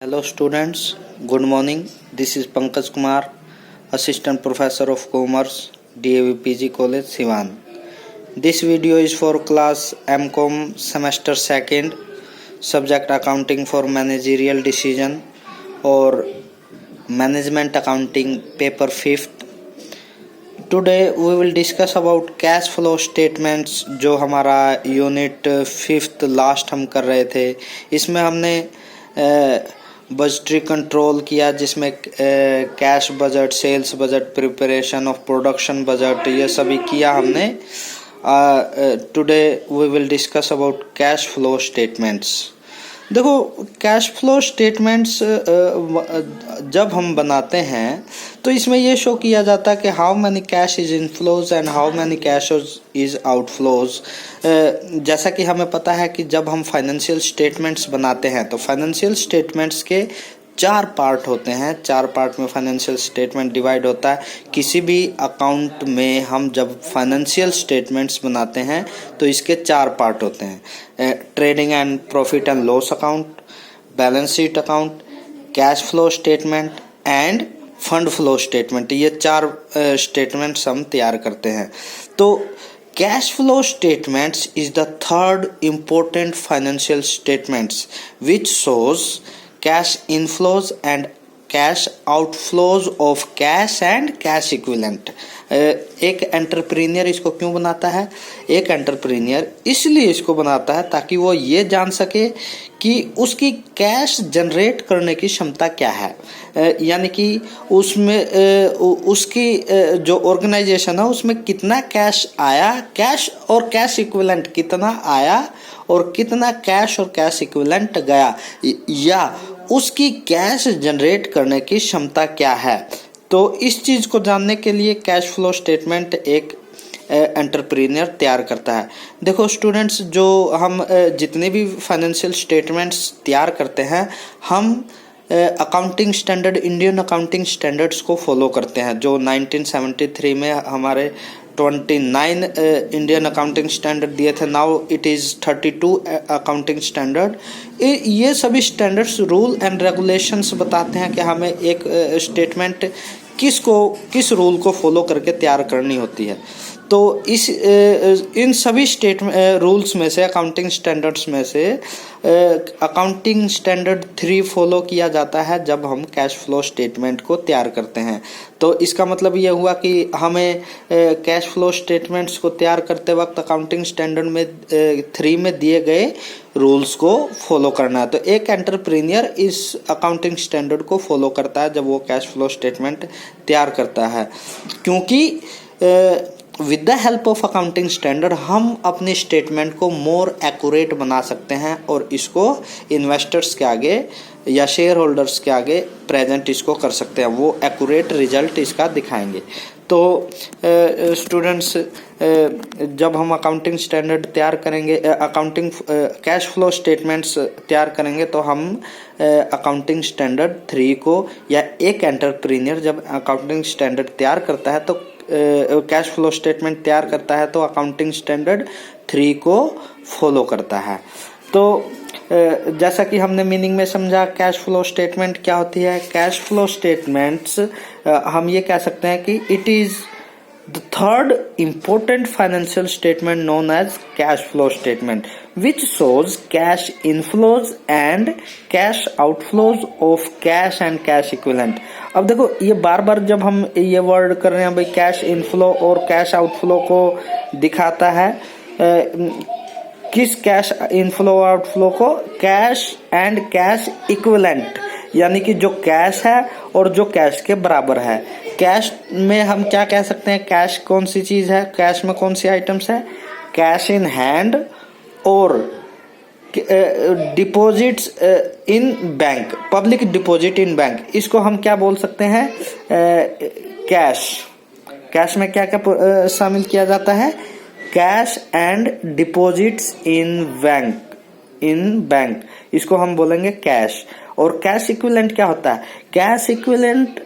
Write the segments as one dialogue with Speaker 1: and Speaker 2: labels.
Speaker 1: Hello students, good morning. This is Pankaj Kumar, Assistant Professor of Commerce, DAV PG College, Siwan. This video is for class MCOM semester 2nd, subject accounting for managerial decision or management accounting paper 5th. Today we will discuss about cash flow statements जो हमारा unit 5th last हम कर रहे थे. इसमें हमने budgetary control किया जिसमें cash budget, sales budget, preparation of production budget, ये सभी किया हमने. Today we will discuss about cash flow statements. देखो, कैश फ्लो स्टेटमेंट्स जब हम बनाते हैं तो इसमें ये शो किया जाता है कि how many cash is inflows and how many cash is outflows. जैसा कि हमें पता है कि जब हम फाइनेंशियल स्टेटमेंट्स बनाते हैं तो फाइनेंशियल स्टेटमेंट्स के 4 पार्ट होते हैं. 4 पार्ट में फाइनेंशियल स्टेटमेंट डिवाइड होता है. किसी भी अकाउंट में हम जब फाइनेंशियल स्टेटमेंट्स बनाते हैं तो इसके 4 पार्ट होते हैं. Trading and profit and loss account, balance sheet account, cash flow statement end fund flow statement. ये 4 स्टेटमेंट्स हम तैयार करते हैं. तो cash flow statements is the third important financial statements which shows cash inflows and cash outflows of cash and cash equivalent. एक entrepreneur इसको क्यों बनाता है? एक एंटरप्रेन्योर इसलिए इसको बनाता है ताकि वो ये जान सके कि उसकी कैश जनरेट करने की क्षमता क्या है. यानी कि उसमें उसकी जो ऑर्गेनाइजेशन है उसमें कितना कैश आया, कैश और कैश इक्विवेलेंट कितना आया और कितना कैश और कैश इक्विवेलेंट गया, या उसकी कैश जनरेट करने की क्षमता क्या है. तो इस चीज़ को जानने के लिए कैश फ्लो स्टेटमेंट एक एंटरप्रेन्योर तैयार करता है. देखो स्टूडेंट्स, जो हम जितने भी फाइनेंशियल स्टेटमेंट्स तैयार करते हैं हम accounting standard, Indian accounting standards को फॉलो करते हैं जो 1973 में हमारे 29 इंडियन अकाउंटिंग स्टैंडर्ड दिए थे. Now it is 32 accounting standard. ये सभी स्टैंडर्ड्स रूल एंड रेगुलेशंस बताते हैं कि हमें एक स्टेटमेंट किस रूल को फॉलो करके तैयार करनी होती है. तो इन सभी रूल्स में से, अकाउंटिंग स्टैंडर्ड्स में से अकाउंटिंग स्टैंडर्ड 3 फॉलो किया जाता है जब हम कैश फ्लो स्टेटमेंट को तैयार करते हैं. तो इसका मतलब ये हुआ कि हमें कैश फ्लो स्टेटमेंट्स को तैयार करते वक्त अकाउंटिंग स्टैंडर्ड में 3 में दिए गए रूल्स को फॉलो करना है. तो एक एंटरप्रेन्योर इस अकाउंटिंग स्टैंडर्ड को फॉलो करता है जब वो कैश फ्लो स्टेटमेंट तैयार करता है, क्योंकि with the help of accounting standard हम अपनी स्टेटमेंट को मोर एक्यूरेट बना सकते हैं और इसको इन्वेस्टर्स के आगे या शेयर होल्डर्स के आगे प्रेजेंट इसको कर सकते हैं. वो एक्यूरेट रिजल्ट इसका दिखाएंगे. तो स्टूडेंट्स, जब हम अकाउंटिंग स्टैंडर्ड तैयार करेंगे, अकाउंटिंग कैश फ्लो स्टेटमेंट्स तैयार करेंगे तो हम अकाउंटिंग स्टैंडर्ड 3 को, या एक एंटरप्रेन्योर जब अकाउंटिंग स्टैंडर्ड तैयार करता है तो कैश फ्लो स्टेटमेंट तैयार करता है तो अकाउंटिंग स्टैंडर्ड 3 को फॉलो करता है. तो जैसा कि हमने मीनिंग में समझा, कैश फ्लो स्टेटमेंट क्या होती है. कैश फ्लो स्टेटमेंट्स हम ये कह सकते हैं कि it is the third important financial statement known as cash flow statement which shows cash inflows and cash outflows of cash and cash equivalent. अब देखो, ये बार बार जब हम ये वर्ड कर रहे हैं भाई, कैश इनफ्लो और कैश आउटफ्लो को दिखाता है. किस कैश इनफ्लो आउटफ्लो को? कैश एंड कैश इक्विवेलेंट, यानी कि जो कैश है और जो कैश के बराबर है. कैश में हम क्या कह सकते हैं? कैश कौन सी चीज है? कैश में कौन सी आइटम्स है? कैश इन हैंड और deposits in bank, public deposit in bank. इसको हम क्या बोल सकते हैं? कैश. कैश में क्या क्या शामिल किया जाता है? Cash and deposits in bank, इसको हम बोलेंगे कैश. और कैश इक्विवेलेंट क्या होता है? कैश इक्विवेलेंट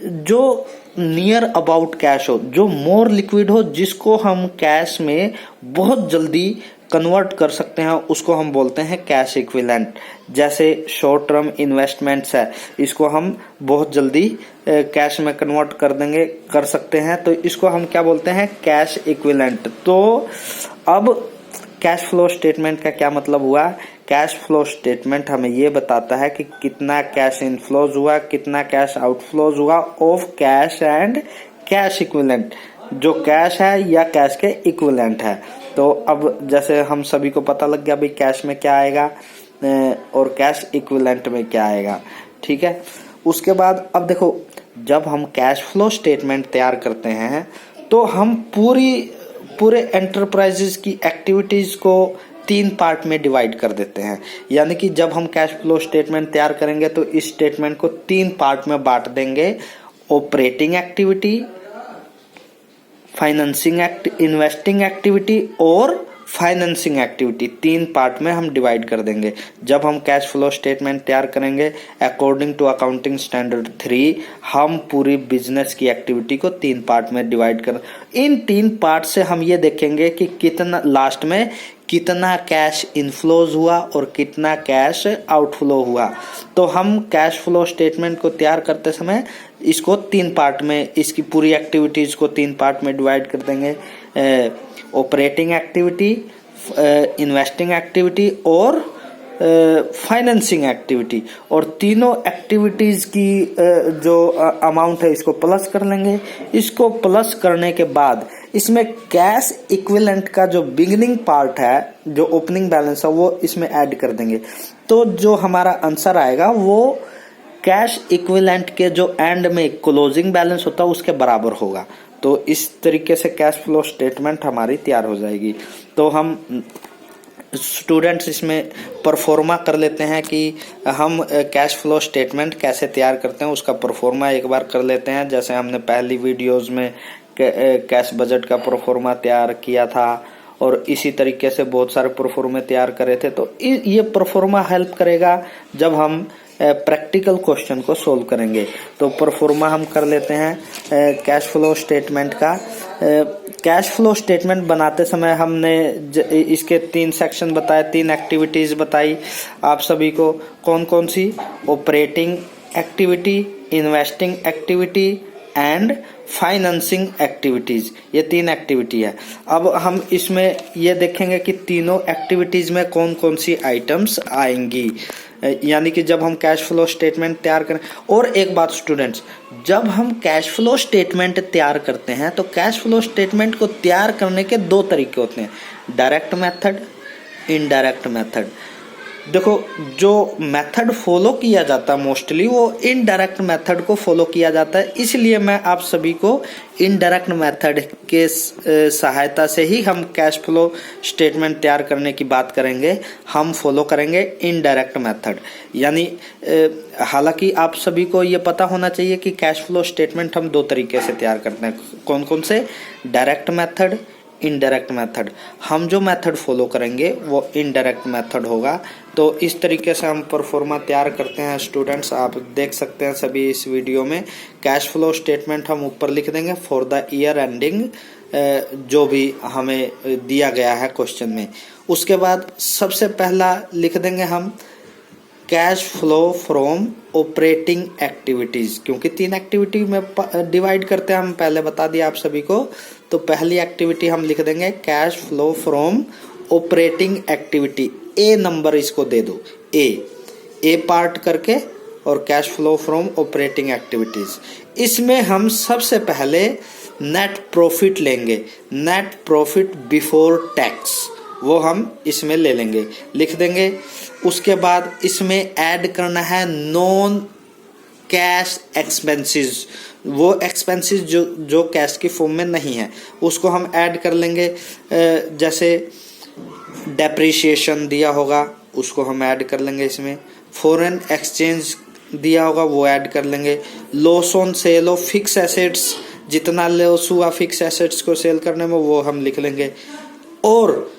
Speaker 1: जो नियर अबाउट कैश हो, जो मोर लिक्विड हो, जिसको हम कैश में बहुत जल्दी कन्वर्ट कर सकते हैं उसको हम बोलते हैं कैश इक्विवेलेंट। जैसे शॉर्ट टर्म इन्वेस्टमेंट्स है, इसको हम बहुत जल्दी कैश में कन्वर्ट कर सकते हैं, तो इसको हम क्या बोलते हैं, कैश इक्विवेलेंट। तो अब कैश फ्लो स्टेटमेंट का क्या मतलब हुआ? कैश फ्लो स्टेटमेंट हमें ये बताता है कि कितना कैश इनफ्लोज हुआ, कितना कैश आउटफ्लोज हुआ of cash and cash equivalent, जो कैश है या कैश के इक्विवेलेंट है। तो अब जैसे हम सभी को पता लग गया भाई कैश में क्या आएगा और कैश इक्विवेलेंट में क्या आएगा, ठीक है। उसके बाद अब देखो, जब हम कैश फ्लो स्टेटमेंट तैयार करते हैं तो हम पूरे एंटरप्राइजेस की एक्टिविटीज को 3 पार्ट में डिवाइड कर देते हैं। यानी कि जब हम कैश फ्लो स्टेटमेंट तैयार करेंगे तो इस स्टेटमेंट को 3 पार्ट में बांट देंगे। Operating activity, financing investing activity और फाइनेंसिंग एक्टिविटी, 3 पार्ट में हम डिवाइड कर देंगे। जब हम कैश फ्लो स्टेटमेंट तैयार करेंगे अकॉर्डिंग टू अकाउंटिंग स्टैंडर्ड 3, हम पूरी बिजनेस की एक्टिविटी को 3 पार्ट में डिवाइड कर, इन 3 पार्ट से हम ये देखेंगे कि कितना लास्ट में कितना कैश इनफ्लोज हुआ और कितना कैश आउटफ्लो हुआ। तो हम कैश फ्लो स्टेटमेंट को तैयार करते समय इसको 3 पार्ट में, इसकी पूरी एक्टिविटीज को 3 पार्ट में डिवाइड कर देंगे। ऑपरेटिंग एक्टिविटी, इन्वेस्टिंग एक्टिविटी और फाइनेंसिंग एक्टिविटी, और तीनों एक्टिविटीज की जो अमाउंट है इसको प्लस कर लेंगे। इसको प्लस करने के बाद इसमें कैश इक्विवेलेंट का जो बिगिनिंग पार्ट है, जो ओपनिंग बैलेंस है, वो इसमें ऐड कर देंगे। तो जो हमारा आंसर आएगा वो कैश इक्विवेलेंट के जो एंड में क्लोजिंग बैलेंस होता है उसके बराबर होगा। तो इस तरीके से कैश फ्लो स्टेटमेंट हमारी तैयार हो जाएगी। तो हम स्टूडेंट्स इसमें परफॉर्मा कर लेते हैं कि हम कैश फ्लो स्टेटमेंट कैसे तैयार करते हैं, उसका परफॉर्मा एक बार कर लेते हैं। जैसे हमने पहली वीडियोस में कैश बजट का परफॉर्मा तैयार किया था और इसी तरीके से बहुत सारे परफॉर्मे तैयार करे थे। तो ये परफॉर्मा हेल्प करेगा जब हम प्रैक्टिकल क्वेश्चन को सोल्व करेंगे। तो परफॉर्मा हम कर लेते हैं कैश फ्लो स्टेटमेंट का। कैश फ्लो स्टेटमेंट बनाते समय हमने इसके 3 सेक्शन बताए, 3 एक्टिविटीज बताई आप सभी को। कौन कौन सी? Operating activity, investing activity and financing activities, ये 3 एक्टिविटी है। अब हम इसमें ये देखेंगे कि तीनों एक्टिविटीज में कौन कौन सी आइटम्स आएंगी, यानी कि जब हम कैश फ्लो स्टेटमेंट तैयार करें। और एक बात स्टूडेंट्स, जब हम कैश फ्लो स्टेटमेंट तैयार करते हैं तो कैश फ्लो स्टेटमेंट को तैयार करने के 2 तरीके होते हैं, डायरेक्ट मेथड, इनडायरेक्ट मेथड। देखो, जो मेथड फॉलो किया जाता है मोस्टली वो इनडायरेक्ट मेथड को फॉलो किया जाता है, इसलिए मैं आप सभी को इनडायरेक्ट मेथड के सहायता से ही हम कैश फ्लो स्टेटमेंट तैयार करने की बात करेंगे। हम फॉलो करेंगे इनडायरेक्ट मेथड। यानी हालांकि आप सभी को ये पता होना चाहिए कि कैश फ्लो स्टेटमेंट हम 2 तरीके से तैयार करते हैं। कौन कौन से? Direct method, indirect method. हम जो मेथड फॉलो करेंगे वो इनडायरेक्ट मेथड होगा। तो इस तरीके से हम परफॉर्मा तैयार करते हैं स्टूडेंट्स। आप देख सकते हैं सभी इस वीडियो में कैश फ्लो स्टेटमेंट हम ऊपर लिख देंगे फॉर द ईयर एंडिंग, जो भी हमें दिया गया है क्वेश्चन में। उसके बाद सबसे पहला लिख देंगे हम cash flow from operating activities, क्योंकि 3 एक्टिविटी में डिवाइड करते हैं हम, पहले बता दिया आप सभी को। तो पहली एक्टिविटी हम लिख देंगे cash flow from operating activity, A number इसको दे दो, ए पार्ट करके, और cash flow from operating activities. इसमें हम सबसे पहले नेट प्रॉफिट लेंगे, नेट प्रॉफिट बिफोर टैक्स, वो हम इसमें ले लेंगे, लिख देंगे। उसके बाद इसमें ऐड करना है नॉन कैश एक्सपेंसेस, वो एक्सपेंसेस जो कैश की फॉर्म में नहीं है उसको हम ऐड कर लेंगे। जैसे डेप्रिसिएशन दिया होगा उसको हम ऐड कर लेंगे इसमें, फॉरेन एक्सचेंज दिया होगा वो ऐड कर लेंगे, loss on sale of fix assets, जितना लॉस हुआ फिक्स एसेट्स को सेल करने में वो हम लिख लेंगे, और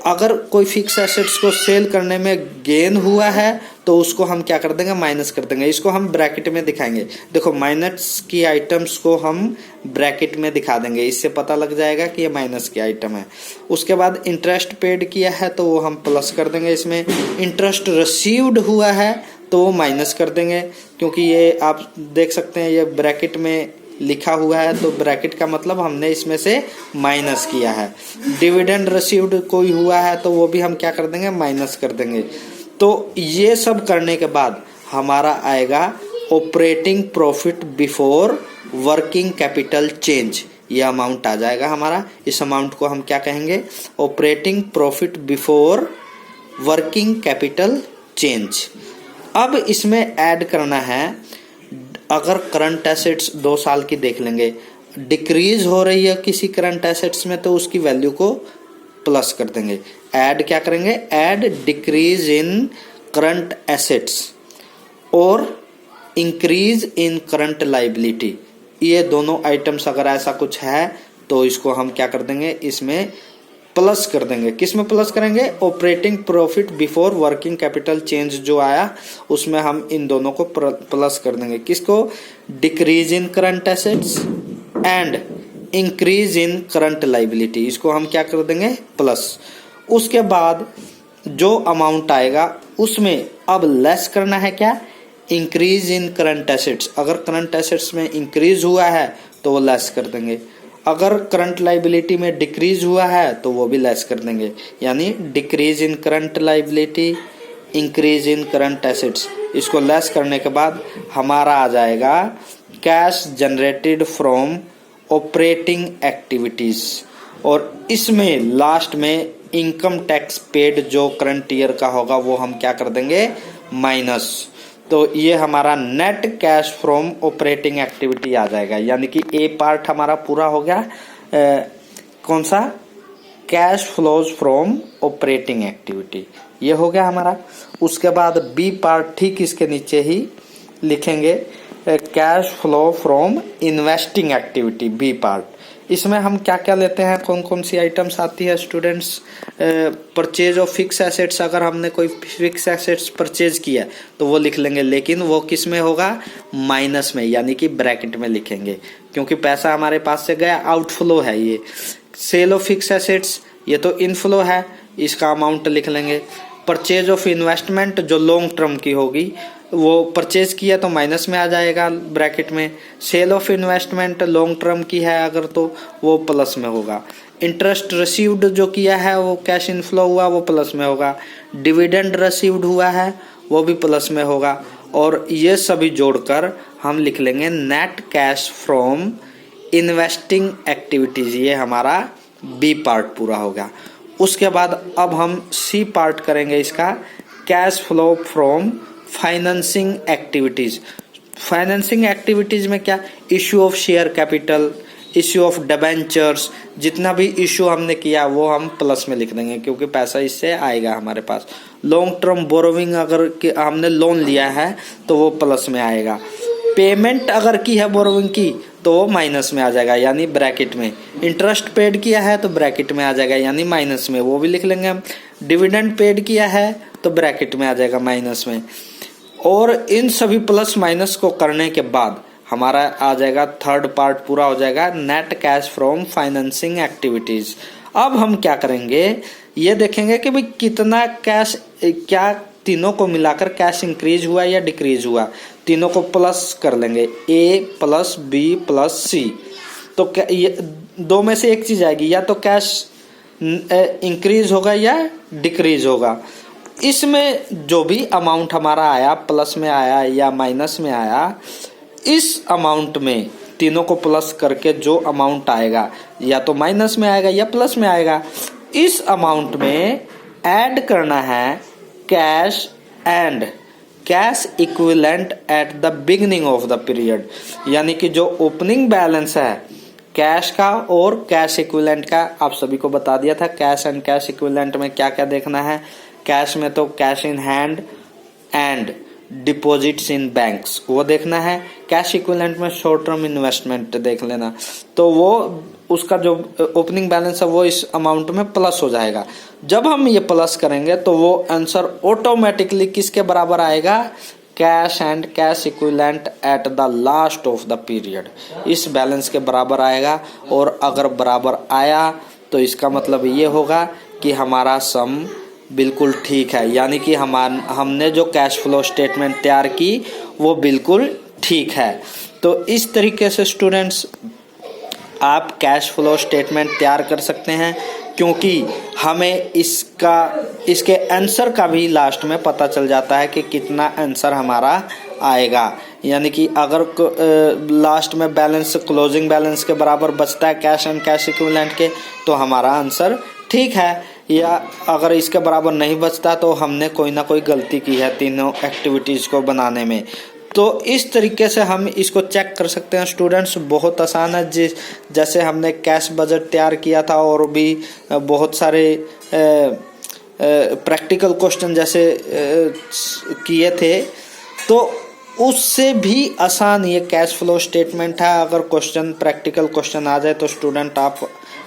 Speaker 1: अगर कोई फिक्स एसेट्स को सेल करने में गेन हुआ है तो उसको हम क्या कर देंगे, माइनस कर देंगे। इसको हम ब्रैकेट में दिखाएंगे। देखो माइनस की आइटम्स को हम ब्रैकेट में दिखा देंगे, इससे पता लग जाएगा कि ये माइनस की आइटम है। उसके बाद इंटरेस्ट पेड किया है तो वो हम प्लस कर देंगे इसमें। इंटरेस्ट रिसीव्ड हुआ है तो वो माइनस कर देंगे, क्योंकि ये आप देख सकते हैं ये ब्रैकेट में लिखा हुआ है, तो ब्रैकेट का मतलब हमने इसमें से माइनस किया है। डिविडेंड रिसीव्ड कोई हुआ है तो वो भी हम क्या कर देंगे, माइनस कर देंगे। तो ये सब करने के बाद हमारा आएगा operating profit before working capital change. ये अमाउंट आ जाएगा हमारा। इस अमाउंट को हम क्या कहेंगे, operating profit before working capital change. अब इसमें ऐड करना है, अगर करंट एसेट्स 2 साल की देख लेंगे, डिक्रीज हो रही है किसी करंट एसेट्स में तो उसकी वैल्यू को प्लस कर देंगे। ऐड क्या करेंगे, add decrease in current assets और इंक्रीज इन करंट लायबिलिटी। ये दोनों आइटम्स अगर ऐसा कुछ है तो इसको हम क्या कर देंगे, इसमें प्लस कर देंगे। किस में प्लस करेंगे, operating profit before working capital change जो आया उसमें हम इन दोनों को प्लस कर देंगे। किसको, decrease in current assets and increase in current liability, इसको हम क्या कर देंगे, प्लस। उसके बाद जो अमाउंट आएगा उसमें अब लेस करना है क्या, इंक्रीज इन करंट एसेट्स। अगर करंट एसेट्स में इंक्रीज हुआ है तो वो लेस कर देंगे, अगर करंट लायबिलिटी में डिक्रीज हुआ है तो वो भी लेस कर देंगे। यानी decrease in current liability, increase in current assets, इसको लेस करने के बाद हमारा आ जाएगा cash generated from operating activities. और इसमें लास्ट में इनकम टैक्स पेड जो करंट ईयर का होगा वो हम क्या कर देंगे, माइनस। तो ये हमारा net cash from operating activity आ जाएगा। यानी कि ए पार्ट हमारा पूरा हो गया। कौन सा, cash flows from operating activity, ये हो गया हमारा। उसके बाद बी पार्ट ठीक इसके नीचे ही लिखेंगे, cash flow from investing activity, B part. इसमें हम क्या क्या लेते हैं, कौन कौन सी आइटम्स आती है students, purchase of fix assets. अगर हमने कोई फिक्स एसेट्स परचेज किया तो वो लिख लेंगे, लेकिन वो किस में होगा, माइनस में, यानी कि ब्रैकेट में लिखेंगे, क्योंकि पैसा हमारे पास से गया, आउटफ्लो है ये। सेल ऑफ फिक्स एसेट्स ये तो इनफ्लो है, इसका अमाउंट लिख लेंगे। परचेज ऑफ इन्वेस्टमेंट जो लॉन्ग टर्म की होगी वो परचेज किया तो माइनस में आ जाएगा ब्रैकेट में। Sale of investment long term की है अगर तो वो प्लस में होगा। इंटरेस्ट रिसीव्ड जो किया है वो कैश इनफ्लो हुआ वो प्लस में होगा। डिविडेंड रिसीव्ड हुआ है वो भी प्लस में होगा। और ये सभी जोड़कर हम लिख लेंगे net cash from investing activities. ये हमारा बी पार्ट पूरा होगा। उसके बाद अब हम सी पार्ट करेंगे इसका, cash flow from financing activities. Financing activities में क्या, issue of share capital, issue of debentures, जितना भी इश्यू हमने किया वो हम प्लस में लिख देंगे, क्योंकि पैसा इससे आएगा हमारे पास। लॉन्ग टर्म बोरोविंग अगर हमने लोन लिया है तो वो प्लस में आएगा। पेमेंट अगर की है बोरोविंग की तो वो माइनस में आ जाएगा, यानी ब्रैकेट में। इंटरेस्ट पेड किया है तो ब्रैकेट में आ जाएगा, यानी माइनस में, वो भी लिख लेंगे हम। डिविडेंड पेड किया है तो ब्रैकेट में आ जाएगा, माइनस में। और इन सभी प्लस माइनस को करने के बाद हमारा आ जाएगा थर्ड पार्ट पूरा हो जाएगा, net cash from financing activities. अब हम क्या करेंगे, ये देखेंगे कि भाई कितना कैश, क्या तीनों को मिलाकर कैश इंक्रीज हुआ या डिक्रीज हुआ। तीनों को प्लस कर लेंगे, ए प्लस बी प्लस सी। तो ये दो में से एक चीज आएगी, या तो कैश इंक्रीज होगा या डिक्रीज होगा। इसमें जो भी अमाउंट हमारा आया, प्लस में आया या माइनस में आया, इस अमाउंट में तीनों को प्लस करके जो अमाउंट आएगा या तो माइनस में आएगा या प्लस में आएगा। इस अमाउंट में ऐड करना है cash and cash equivalent at the beginning of the period. यानी कि जो ओपनिंग बैलेंस है कैश का और कैश इक्विवेलेंट का, आप सभी को बता दिया था। कैश एंड कैश इक्विवेलेंट में क्या क्या देखना है, कैश में तो cash in hand and deposits in banks वो देखना है। कैश इक्विवेलेंट में शॉर्ट टर्म इन्वेस्टमेंट देख लेना। तो वो उसका जो ओपनिंग बैलेंस है वो इस अमाउंट में प्लस हो जाएगा। जब हम ये प्लस करेंगे तो वो आंसर ऑटोमेटिकली किसके बराबर आएगा, cash and cash equivalent at the last of the period, इस बैलेंस के बराबर आएगा। और अगर बराबर आया तो इसका मतलब ये होगा कि हमारा सम बिल्कुल ठीक है, यानी कि हमने जो कैश फ्लो स्टेटमेंट तैयार की वो बिल्कुल ठीक है। तो इस तरीके से स्टूडेंट्स आप कैश फ्लो स्टेटमेंट तैयार कर सकते हैं, क्योंकि हमें इसके आंसर का भी लास्ट में पता चल जाता है कि कितना आंसर हमारा आएगा। यानी कि अगर लास्ट में बैलेंस क्लोजिंग बैलेंस के बराबर बचता है कैश एंड कैश इक्विवेलेंट के, तो हमारा आंसर ठीक है। या अगर इसके बराबर नहीं बचता तो हमने कोई ना कोई गलती की है तीनों एक्टिविटीज़ को बनाने में। तो इस तरीके से हम इसको चेक कर सकते हैं स्टूडेंट्स, बहुत आसान है। जैसे हमने कैश बजट तैयार किया था और भी बहुत सारे प्रैक्टिकल क्वेश्चन जैसे किए थे, तो उससे भी आसान ये कैश फ्लो स्टेटमेंट है। अगर प्रैक्टिकल क्वेश्चन आ जाए तो स्टूडेंट आप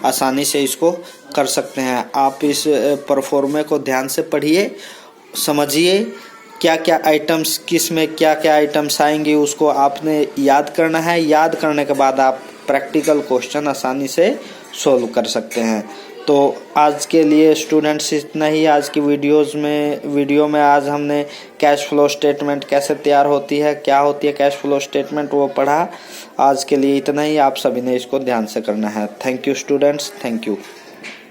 Speaker 1: आसानी से इसको कर सकते हैं। आप इस परफॉर्मे को ध्यान से पढ़िए, समझिए क्या क्या आइटम्स, किस में क्या क्या आइटम्स आएंगे उसको आपने याद करना है। याद करने के बाद आप प्रैक्टिकल क्वेश्चन आसानी से सॉल्व कर सकते हैं। तो आज के लिए स्टूडेंट्स इतना ही। आज की वीडियो में आज हमने कैश फ्लो स्टेटमेंट कैसे तैयार होती है, क्या होती है कैश फ्लो स्टेटमेंट, वो पढ़ा। आज के लिए इतना ही। आप सभी ने इसको ध्यान से करना है। Thank you students, thank you.